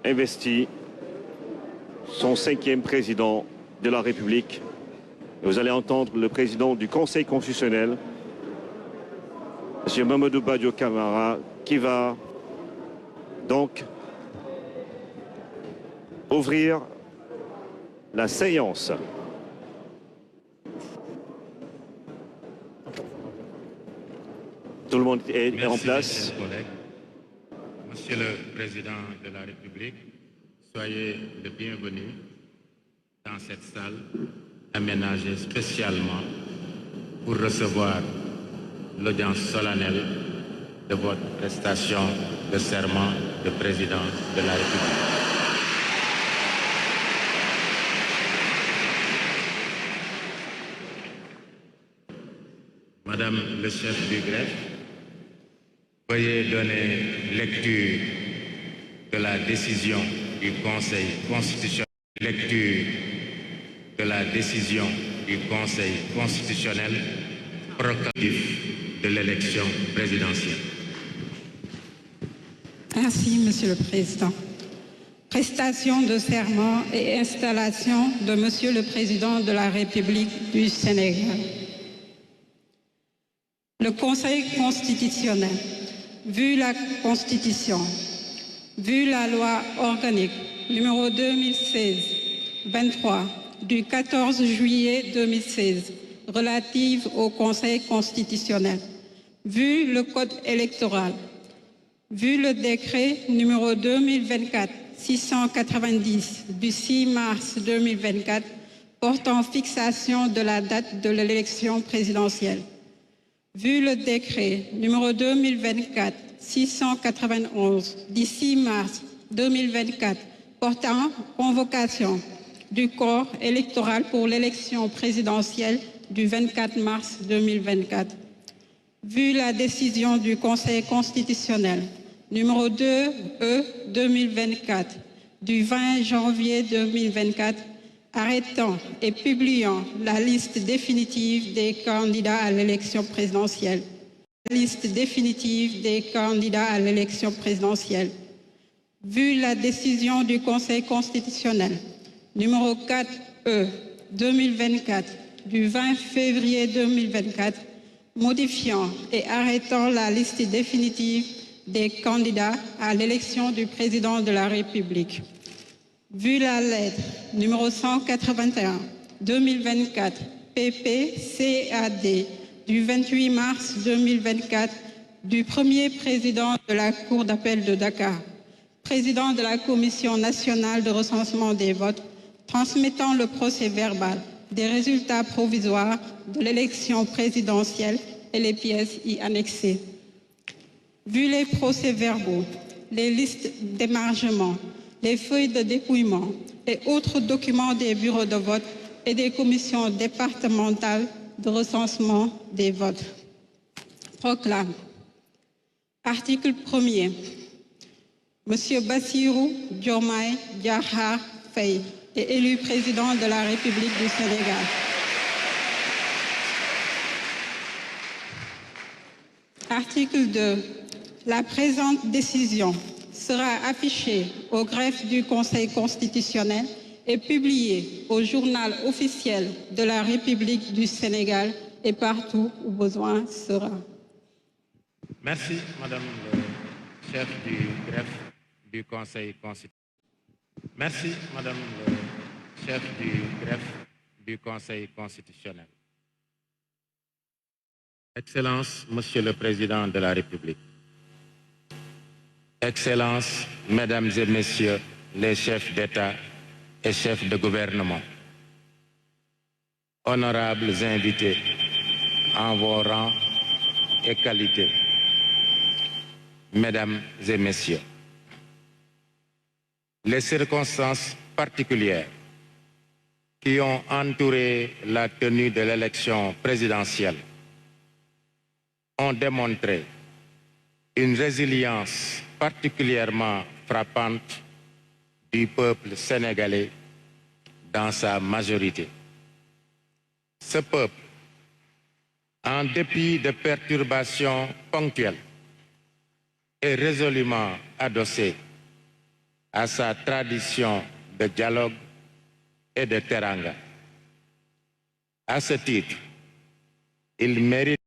investi son 5e président de la République. Vous allez entendre le président du Conseil constitutionnel, M. Mamadou Badio Camara, qui va donc ouvrir la séance. Tout le monde est en place. Monsieur le Président de la République, soyez le bienvenu dans cette salle aménagée spécialement pour recevoir l'audience solennelle de votre prestation de serment de Président de la République. Madame le chef du greffe, veuillez donner lecture de la décision du Conseil constitutionnel. Lecture de la décision du Conseil constitutionnel proclamatif de l'élection présidentielle. Merci, Monsieur le Président. Prestation de serment et installation de Monsieur le Président de la République du Sénégal. Le Conseil constitutionnel, vu la Constitution, vu la loi organique numéro 2016-23 du 14 juillet 2016 relative au Conseil constitutionnel, vu le Code électoral, vu le décret numéro 2024-690 du 6 mars 2024 portant fixation de la date de l'élection présidentielle, vu le décret numéro 2024-691 du 6 mars 2024 portant convocation du corps électoral pour l'élection présidentielle du 24 mars 2024, vu la décision du Conseil constitutionnel numéro 2E 2024 du 20 janvier 2024 arrêtant et publiant la liste définitive des candidats à l'élection présidentielle. La liste définitive des candidats à l'élection présidentielle. Vu la décision du Conseil constitutionnel numéro 4E 2024 du 20 février 2024 modifiant et arrêtant la liste définitive des candidats à l'élection du président de la République. Vu la lettre numéro 181-2024 PPCAD du 28 mars 2024 du premier président de la Cour d'appel de Dakar, président de la Commission nationale de recensement des votes, transmettant le procès-verbal des résultats provisoires de l'élection présidentielle et les pièces y annexées. Vu les procès-verbaux, les listes d'émargement, les feuilles de dépouillement et autres documents des bureaux de vote et des commissions départementales de recensement des votes. Proclame. Article 1er. Monsieur Bassirou Diomaye Diakhar Faye est élu président de la République du Sénégal. Article 2. La présente décision sera affichée au greffe du Conseil constitutionnel et publiée au journal officiel de la République du Sénégal et partout où besoin sera. Merci, Madame le chef du greffe du Conseil constitutionnel. Merci, Madame le chef du greffe du Conseil constitutionnel. Excellence, Monsieur le Président de la République. Excellences, Mesdames et Messieurs les chefs d'État et chefs de gouvernement. Honorables invités en vos rangs et qualités. Mesdames et Messieurs, les circonstances particulières qui ont entouré la tenue de l'élection présidentielle ont démontré une résilience particulièrement frappante du peuple sénégalais dans sa majorité. Ce peuple, en dépit de perturbations ponctuelles, est résolument adossé à sa tradition de dialogue et de teranga. À ce titre, il mérite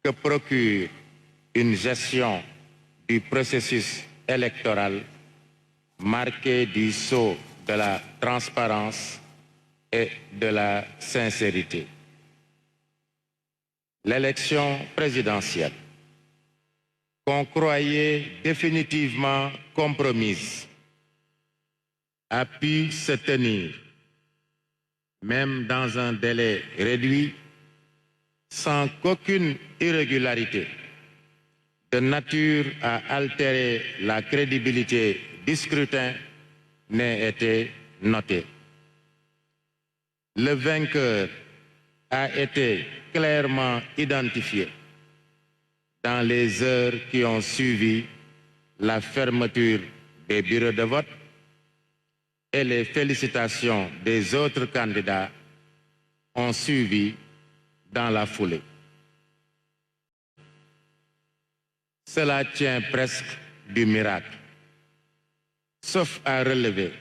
que procure une gestion du processus électoral marquée du sceau de la transparence et de la sincérité. L'élection présidentielle, qu'on croyait définitivement compromise, a pu se tenir, même dans un délai réduit, sans qu'aucune irrégularité de nature à altérer la crédibilité du scrutin n'ait été notée. Le vainqueur a été clairement identifié dans les heures qui ont suivi la fermeture des bureaux de vote et les félicitations des autres candidats ont suivi dans la foulée. Cela tient presque du miracle, sauf à relever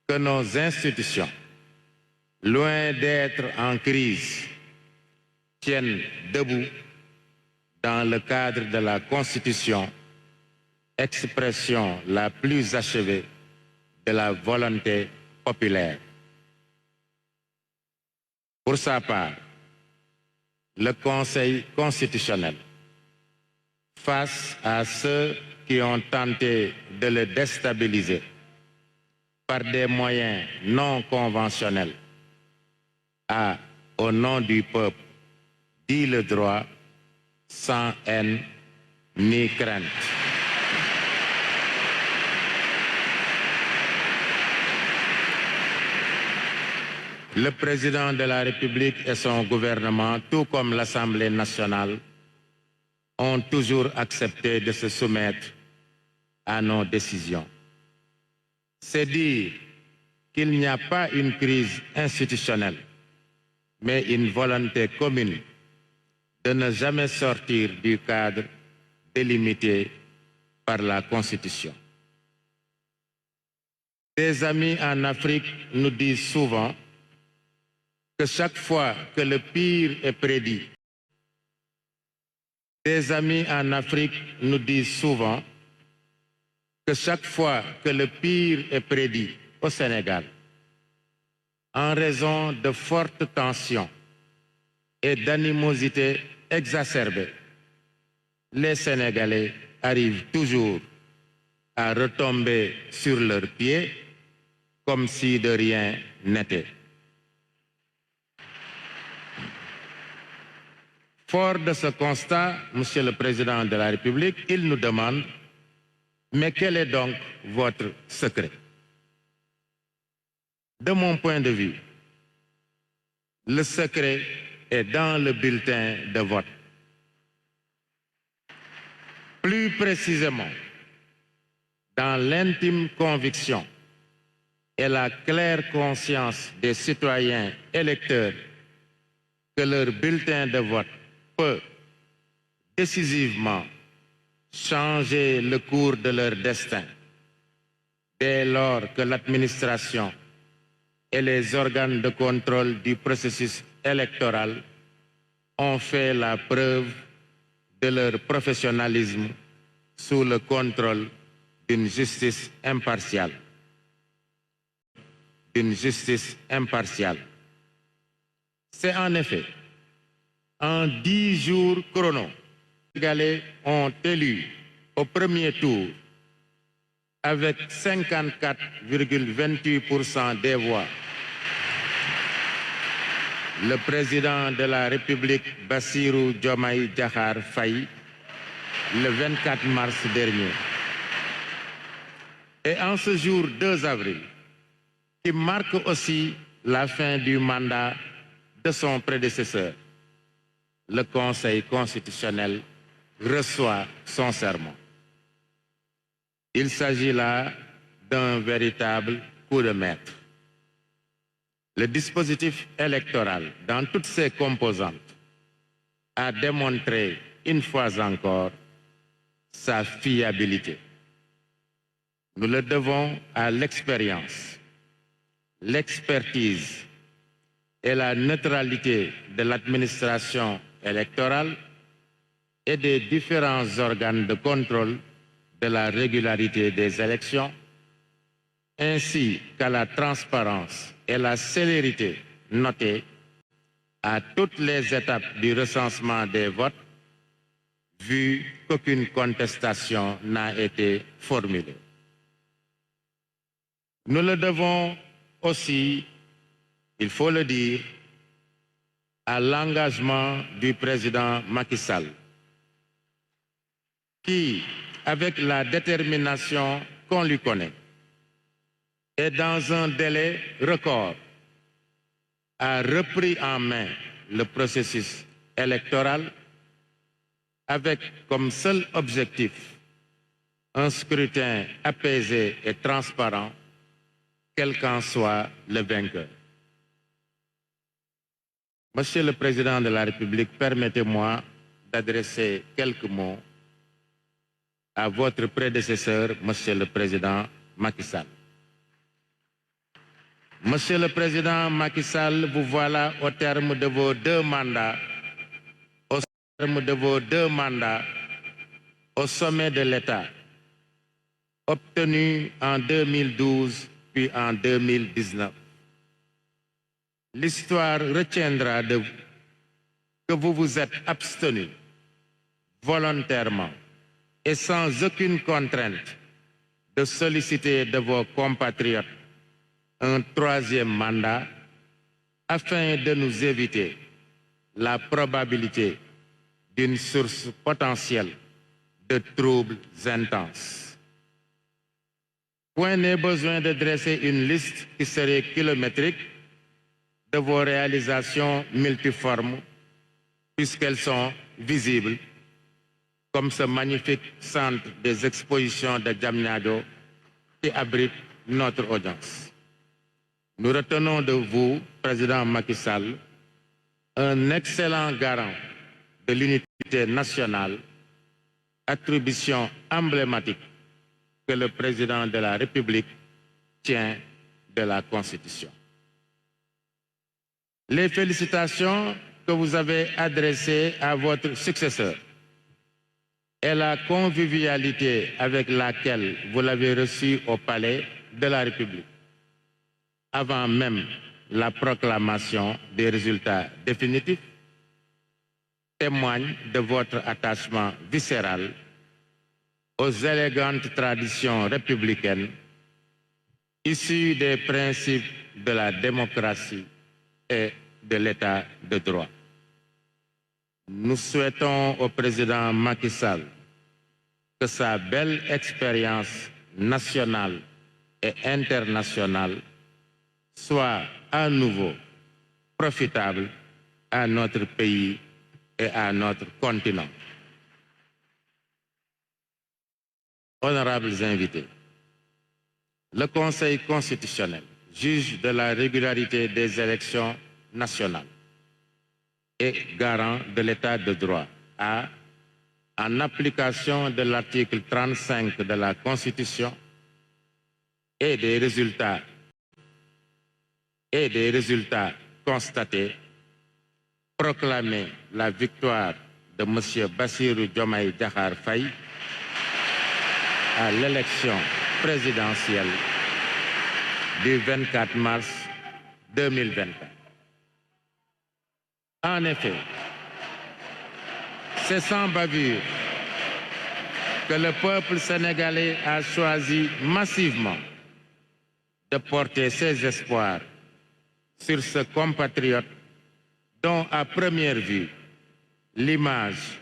que nos institutions, loin d'être en crise, tiennent debout dans le cadre de la Constitution, expression la plus achevée de la volonté populaire. Pour sa part, le Conseil constitutionnel, face à ceux qui ont tenté de le déstabiliser par des moyens non conventionnels, a, au nom du peuple, dit le droit sans haine ni crainte. Le président de la République et son gouvernement, tout comme l'Assemblée nationale, ont toujours accepté de se soumettre à nos décisions. C'est dire qu'il n'y a pas une crise institutionnelle, mais une volonté commune de ne jamais sortir du cadre délimité par la Constitution. Des amis en Afrique nous disent souvent que chaque fois que le pire est prédit, des amis en Afrique nous disent souvent que chaque fois que le pire est prédit au Sénégal, en raison de fortes tensions et d'animosités exacerbées, les Sénégalais arrivent toujours à retomber sur leurs pieds comme si de rien n'était. Fort de ce constat, Monsieur le Président de la République, il nous demande « Mais quel est donc votre secret ?» De mon point de vue, le secret est dans le bulletin de vote. Plus précisément, dans l'intime conviction et la claire conscience des citoyens électeurs que leur bulletin de vote peut décisivement changer le cours de leur destin dès lors que l'administration et les organes de contrôle du processus électoral ont fait la preuve de leur professionnalisme sous le contrôle d'une justice impartiale. C'est en effet en 10 jours chrono, les Sénégalais ont élu au premier tour avec 54,28% des voix le président de la République Bassirou Diomaye Diakhar Faye le 24 mars dernier. Et en ce jour 2 avril, qui marque aussi la fin du mandat de son prédécesseur, le Conseil constitutionnel reçoit son serment. Il s'agit là d'un véritable coup de maître. Le dispositif électoral, dans toutes ses composantes, a démontré une fois encore sa fiabilité. Nous le devons à l'expérience, l'expertise et la neutralité de l'administration électorale et des différents organes de contrôle de la régularité des élections, ainsi qu'à la transparence et la célérité notée à toutes les étapes du recensement des votes, vu qu'aucune contestation n'a été formulée. Nous le devons aussi, il faut le dire, à l'engagement du président Macky Sall, qui, avec la détermination qu'on lui connaît, et dans un délai record, a repris en main le processus électoral avec comme seul objectif un scrutin apaisé et transparent, quel qu'en soit le vainqueur. Monsieur le Président de la République, permettez-moi d'adresser quelques mots à votre prédécesseur, Monsieur le Président Macky Sall. Monsieur le Président Macky Sall, vous voilà au terme de vos deux mandats, au sommet de l'État, obtenus en 2012 puis en 2019. L'histoire retiendra de vous que vous vous êtes abstenu volontairement et sans aucune contrainte de solliciter de vos compatriotes un troisième mandat afin de nous éviter la probabilité d'une source potentielle de troubles intenses. Point n'est besoin de dresser une liste qui serait kilométrique de vos réalisations multiformes, puisqu'elles sont visibles, comme ce magnifique centre des expositions de Diamniadio qui abrite notre audience. Nous retenons de vous, Président Macky Sall, un excellent garant de l'unité nationale, attribution emblématique que le Président de la République tient de la Constitution. Les félicitations que vous avez adressées à votre successeur et la convivialité avec laquelle vous l'avez reçu au Palais de la République, avant même la proclamation des résultats définitifs, témoignent de votre attachement viscéral aux élégantes traditions républicaines issues des principes de la démocratie et de l'État de droit. Nous souhaitons au président Macky Sall que sa belle expérience nationale et internationale soit à nouveau profitable à notre pays et à notre continent. Honorables invités, le Conseil constitutionnel, juge de la régularité des élections nationales et garant de l'État de droit, a, en application de l'article 35 de la Constitution et des résultats constatés, proclamé la victoire de M. Bassirou Diomaye Diakhar Faye à l'élection présidentielle du 24 mars 2024. En effet, c'est sans bavure que le peuple sénégalais a choisi massivement de porter ses espoirs sur ce compatriote dont, à première vue, l'image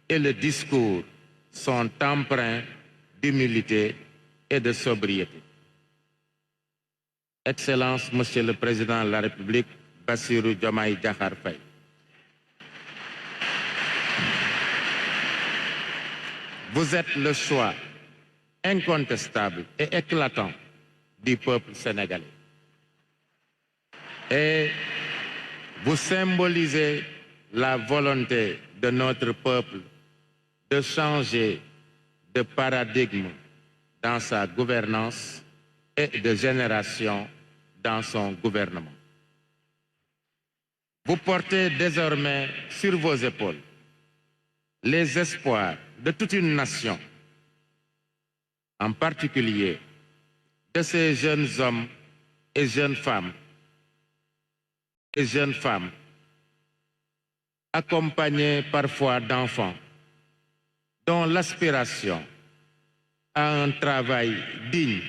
et le discours sont empreints d'humilité et de sobriété. Excellence, Monsieur le Président de la République, Bassirou Diomaye Diakhar Faye. Vous êtes le choix incontestable et éclatant du peuple sénégalais. Et vous symbolisez la volonté de notre peuple de changer de paradigme dans sa gouvernance et de génération dans son gouvernement. Vous portez désormais sur vos épaules les espoirs de toute une nation, en particulier de ces jeunes hommes et jeunes femmes accompagnés parfois d'enfants dont l'aspiration à un travail digne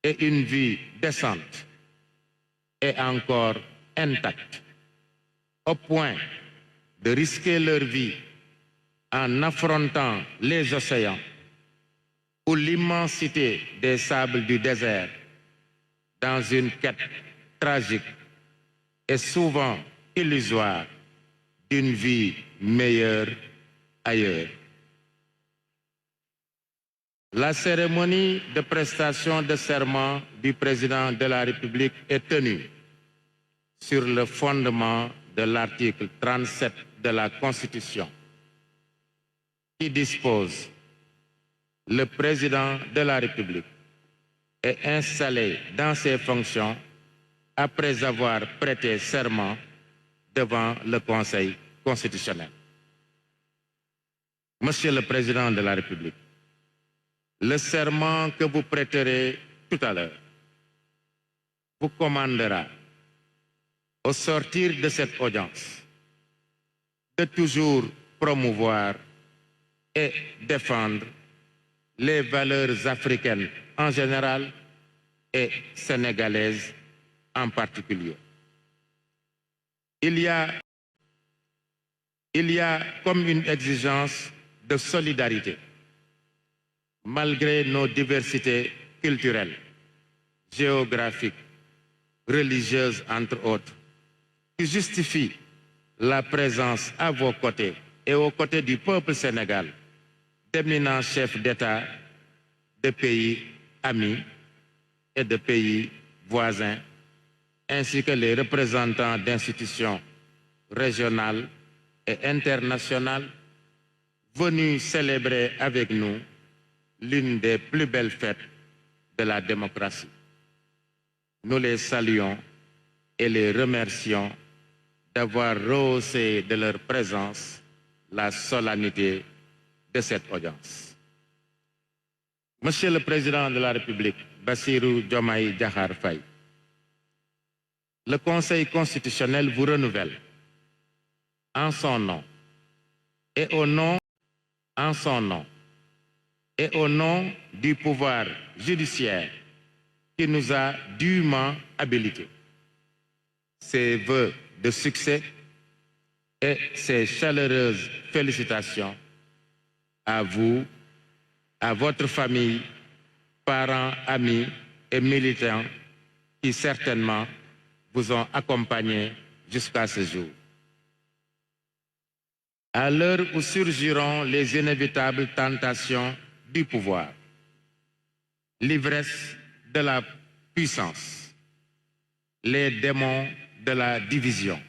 et une vie décente est encore intacte, au point de risquer leur vie en affrontant les océans ou l'immensité des sables du désert dans une quête tragique et souvent illusoire d'une vie meilleure ailleurs. La cérémonie de prestation de serment du président de la République est tenue sur le fondement de l'article 37 de la Constitution, qui dispose: le président de la République est installé dans ses fonctions après avoir prêté serment devant le Conseil constitutionnel. Monsieur le Président de la République, le serment que vous prêterez tout à l'heure vous commandera, au sortir de cette audience, de toujours promouvoir et défendre les valeurs africaines en général et sénégalaises en particulier. Il y a comme une exigence de solidarité, malgré nos diversités culturelles, géographiques, religieuses entre autres, qui justifie la présence à vos côtés et aux côtés du peuple sénégal d'éminents chefs d'État de pays amis et de pays voisins, ainsi que les représentants d'institutions régionales et internationales venus célébrer avec nous l'une des plus belles fêtes de la démocratie. Nous les saluons et les remercions d'avoir rehaussé de leur présence la solennité de cette audience. Monsieur le Président de la République, Bassirou Diomaye Diakhar Faye, le Conseil constitutionnel vous renouvelle en son nom et au nom du pouvoir judiciaire qui nous a dûment habilités. Ses vœux de succès et ses chaleureuses félicitations à vous, à votre famille, parents, amis et militants qui certainement vous ont accompagnés jusqu'à ce jour. À l'heure où surgiront les inévitables tentations du pouvoir, l'ivresse de la puissance, les démons de la division,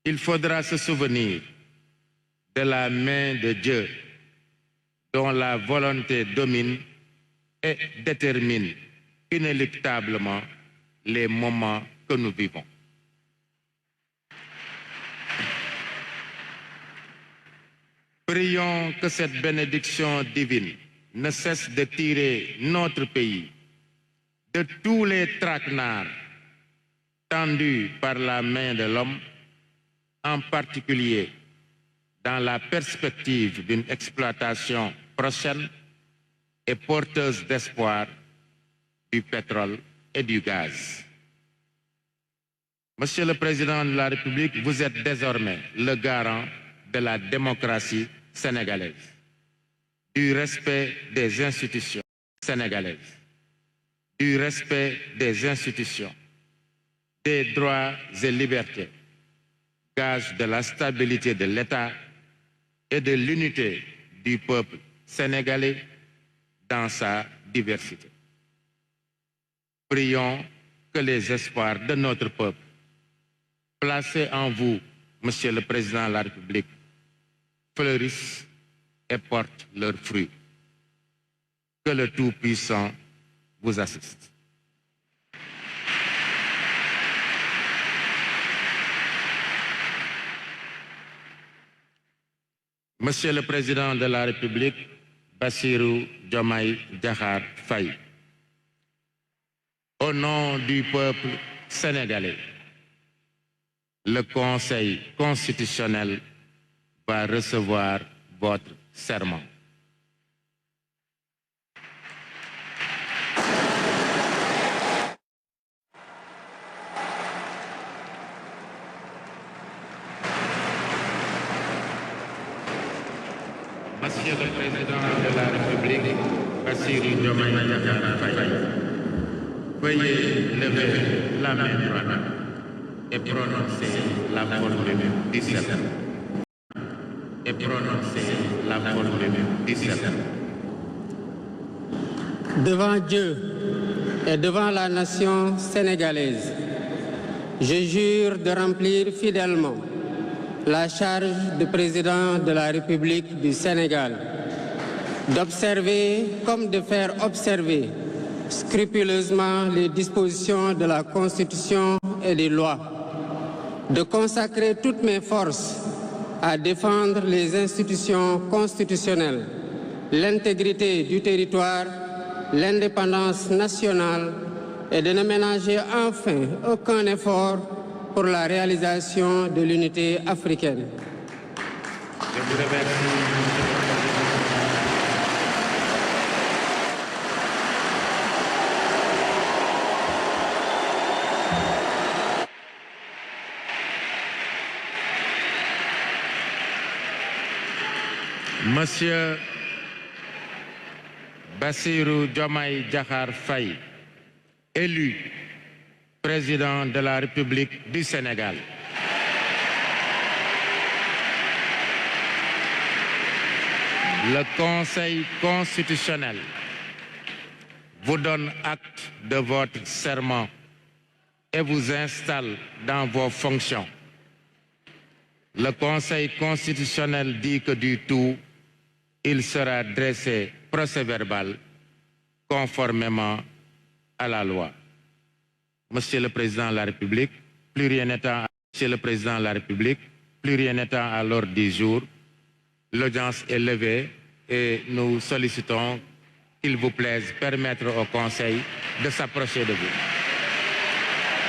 il faudra se souvenir de la main de Dieu dont la volonté domine et détermine inéluctablement les moments que nous vivons. Prions que cette bénédiction divine ne cesse de tirer notre pays de tous les traquenards tendus par la main de l'homme, en particulier dans la perspective d'une exploitation prochaine et porteuse d'espoir du pétrole et du gaz. Monsieur le Président de la République, vous êtes désormais le garant de la démocratie sénégalaise, du respect des institutions sénégalaises, du respect des institutions, des droits et libertés, gage de la stabilité de l'État et de l'unité du peuple sénégalais dans sa diversité. Prions que les espoirs de notre peuple, placés en vous, Monsieur le Président de la République, fleurissent et portent leurs fruits. Que le Tout-Puissant vous assiste. Monsieur le Président de la République, Bassirou Diomaye Diakhar Faye, au nom du peuple sénégalais, le Conseil constitutionnel va recevoir votre serment. Monsieur le Président de la République, Bassirou Diomaye Diakhar Faye, veuillez lever la main droite et prononcer la formule 17. Et prononcer la formule 17. Devant Dieu et devant la nation sénégalaise, je jure de remplir fidèlement la charge de président de la République du Sénégal, d'observer comme de faire observer scrupuleusement les dispositions de la Constitution et des lois, de consacrer toutes mes forces à défendre les institutions constitutionnelles, l'intégrité du territoire, l'indépendance nationale et de ne ménager enfin aucun effort pour la réalisation de l'unité africaine. Je vous remercie. Monsieur Bassirou Diomaye Diakhar Faye, élu président de la République du Sénégal. Le Conseil constitutionnel vous donne acte de votre serment et vous installe dans vos fonctions. Le Conseil constitutionnel dit que du tout, il sera dressé procès-verbal conformément à la loi. Monsieur le Président de la République, plus rien n'étant à l'ordre du jour, l'audience est levée et nous sollicitons qu'il vous plaise permettre au Conseil de s'approcher de vous.